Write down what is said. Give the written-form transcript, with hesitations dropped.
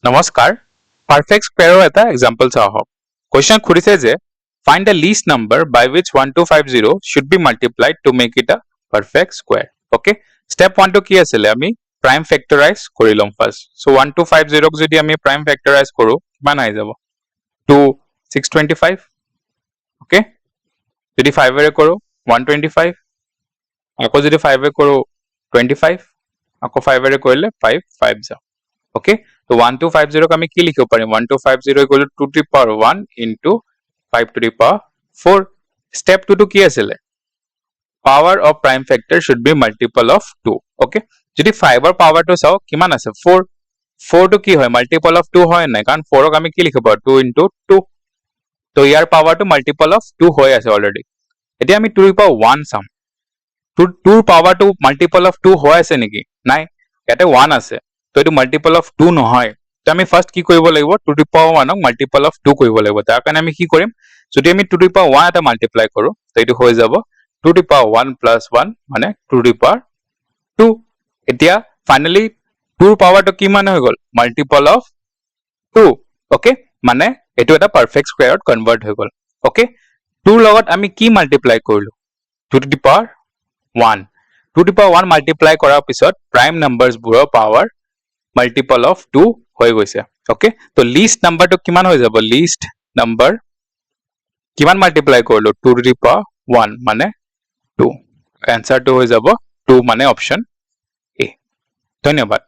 নমস্কাৰ পাৰফেক্ট স্কোয়াৰৰ এটা এক্সাম্পল চাও হওক কোৱেশ্চন খুৰিছে যে find the least number by which 1250 should be multiplied to make it a perfect square okay step 1 to কি আছিল আমি prime factorize কৰি লম ফাৰ্স্ট সো 1250 ক যদি আমি prime factorize কৰো কিমান আহি যাব 2 625 okay যদি 5 এৰে কৰো 125 আকৌ যদি 5 এৰে কৰো 25 আকৌ 5 এৰে কৰিলে 5 5 যাও okay so 1250 को আমি কি লিখিব পাৰিম 1250 equal to 2 to the power 1 into 5 to the power 4 step 2 to কি আছিল power of prime factor should be multiple of 2 okay যদি 5 এর power to চাও কিমান আছে 4 4 to কি হয় multiple of 2 হয় না কারণ 4 ক আমি কি লিখিব 2 into 2 তো ইয়াৰ power to multiple of 2 হৈ আছে অলৰেডি এতিয়া আমি 2 to the power 1 চাম 2 power to multiple of 2 হৈ আছে নেকি নাই ইয়াতে 1 আছে তো এটো মাল্টিপল অফ 2 নহয় তো আমি ফার্স্ট কি কৰিব লাগিব 2 টু দি পাৱাৰ 1 ক মাল্টিপল অফ 2 কৰিব লাগিব তাৰ কাৰণে আমি কি কৰিম যদি আমি 2 টু দি পাৱাৰ 1 এটা মাল্টিপ্লাই কৰো তো এটো হৈ যাব 2 টু দি পাৱাৰ 1 প্লাস 1 মানে 2 টু দি পাৱাৰ 2 এতিয়া ফাইনালি 2 ৰ পাৱাৰটো কিমান হৈ গল মাল্টিপল অফ 2 ওকে মানে এটো এটা পাৰফেক্ট স্কয়াৰত কনভাৰ্ট হৈ গল ওকে 2 লগত আমি কি মাল্টিপ্লাই কৰিলো 2 to the power 1 2 to the power 1 multiply কৰাৰ পিছত প্ৰাইম নাম্বাৰছ বোৰৰ পাৱাৰ multiple of 2 হৈ গৈছে okay তো least number to কিমান হৈ যাব least number কিমান multiply কৰিলো 2 to the power 1 মানে 2 answer to হৈ যাব 2 মানে option A ধন্যবাদ